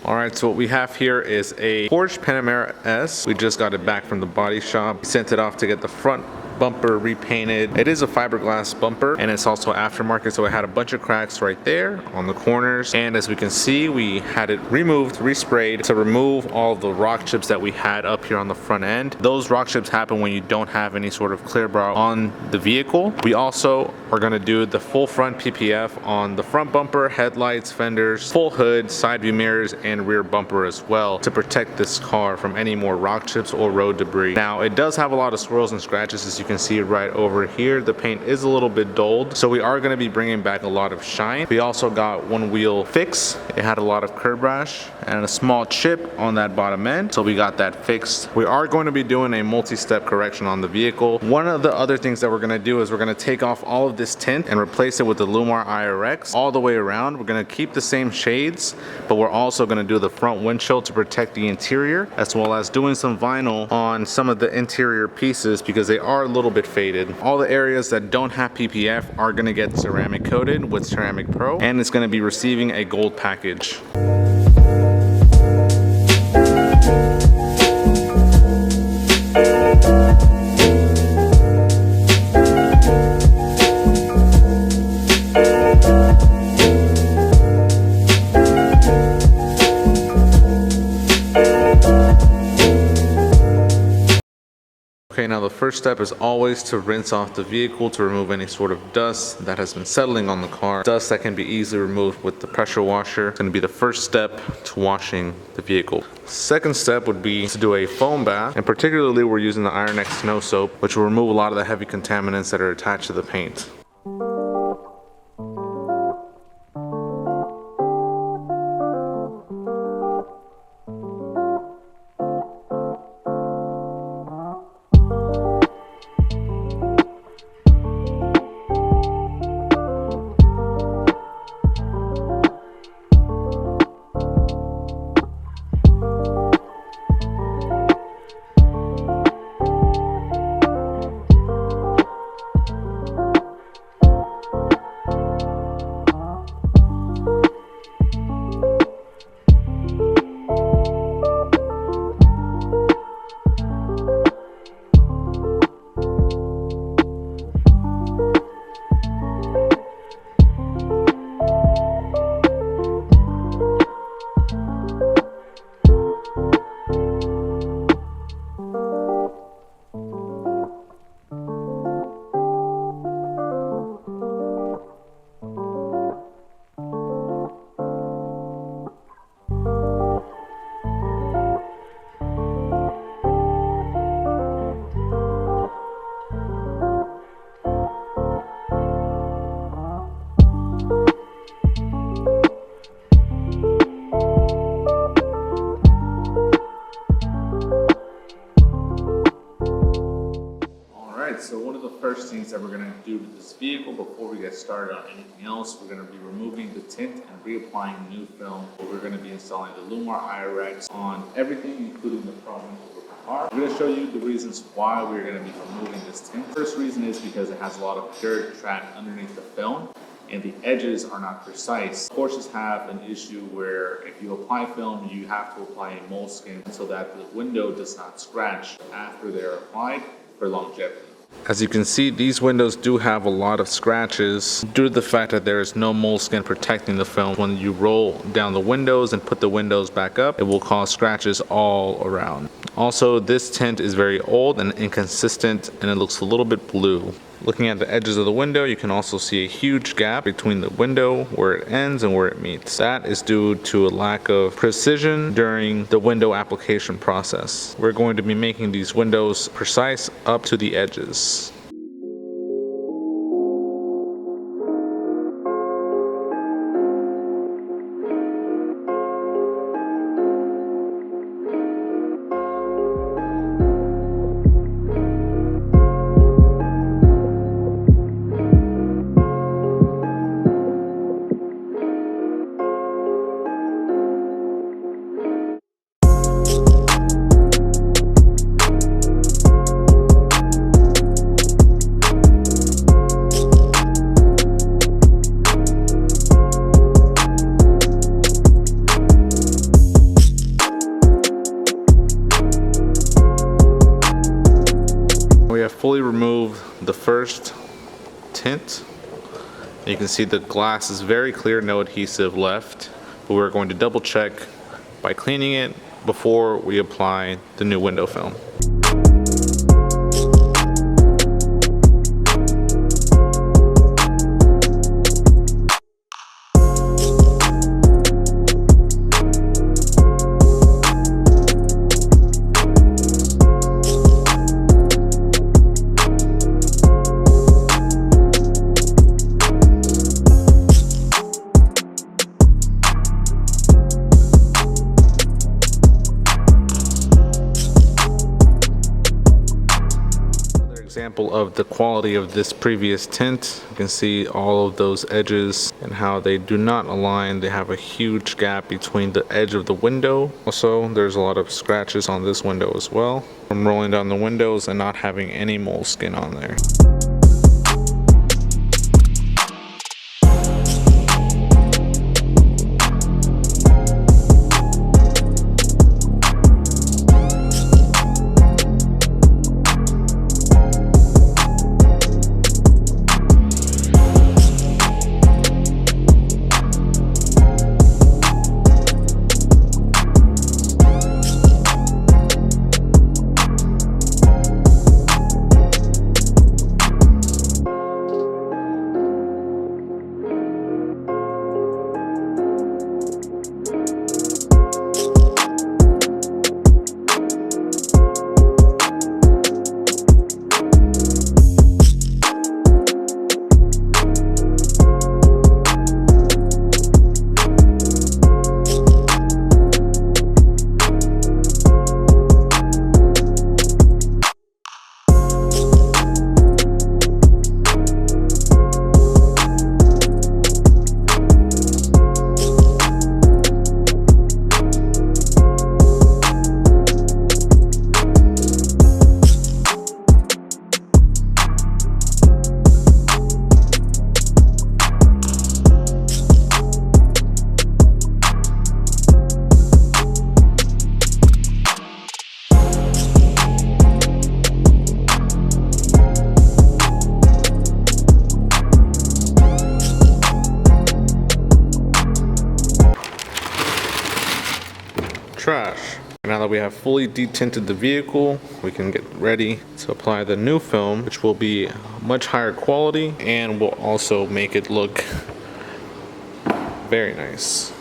Alright, so what we have here is a Porsche Panamera S. We just got it back from the body shop. We sent it off to get the front bumper repainted. It is a fiberglass bumper and it's also aftermarket, so it had a bunch of cracks right there on the corners, and as we can see we had it removed, resprayed to remove all the rock chips that we had up here on the front end. Those rock chips happen when you don't have any sort of clear bar on the vehicle. We also are going to do the full front PPF on the front bumper, headlights, fenders, full hood, side view mirrors, and rear bumper as well to protect this car from any more rock chips or road debris. Now it does have a lot of swirls and scratches, as you can see right over here. The paint is a little bit dulled, so we are going to be bringing back a lot of shine. We also got one wheel fix. It had a lot of curb rash and a small chip on that bottom end, so we got that fixed. We are going to be doing a multi-step correction on the vehicle. One of the other things that we're going to do is we're going to take off all of this tint and replace it with the Lumar IRX all the way around. We're going to keep the same shades, but we're also going to do the front windshield to protect the interior, as well as doing some vinyl on some of the interior pieces because they are a little bit faded. All the areas that don't have PPF are going to get ceramic coated with Ceramic Pro, and it's going to be receiving a gold package. Okay, now the first step is always to rinse off the vehicle to remove any sort of dust that has been settling on the car. Dust that can be easily removed with the pressure washer. It's going to be the first step to washing the vehicle. Second step would be to do a foam bath, and particularly we're using the Iron X Snow Soap, which will remove a lot of the heavy contaminants that are attached to the paint. So one of the first things that we're going to do with this vehicle before we get started on anything else, we're going to be removing the tint and reapplying new film. We're going to be installing the Lumar IRX on everything, including the front window of the car. I'm going to show you the reasons why we're going to be removing this tint. First reason is because it has a lot of dirt trapped underneath the film, and the edges are not precise. Porsches have an issue where if you apply film, you have to apply a moleskin so that the window does not scratch after they're applied for longevity. As you can see, these windows do have a lot of scratches due to the fact that there is no moleskin protecting the film. When you roll down the windows and put the windows back up, it will cause scratches all around. Also, this tint is very old and inconsistent, and it looks a little bit blue. Looking at the edges of the window, you can also see a huge gap between the window where it ends and where it meets. That is due to a lack of precision during the window application process. We're going to be making these windows precise up to the edges. fully removed the first tint. You can see the glass is very clear, no adhesive left. But we're going to double check by cleaning it before we apply the new window film. Example of the quality of this previous tint. You can see all of those edges and how they do not align. They have a huge gap between the edge of the window. Also, there's a lot of scratches on this window as well from rolling down the windows and not having any moleskin on there. Trash. Now that we have fully detinted the vehicle, we can get ready to apply the new film, which will be much higher quality and will also make it look very nice.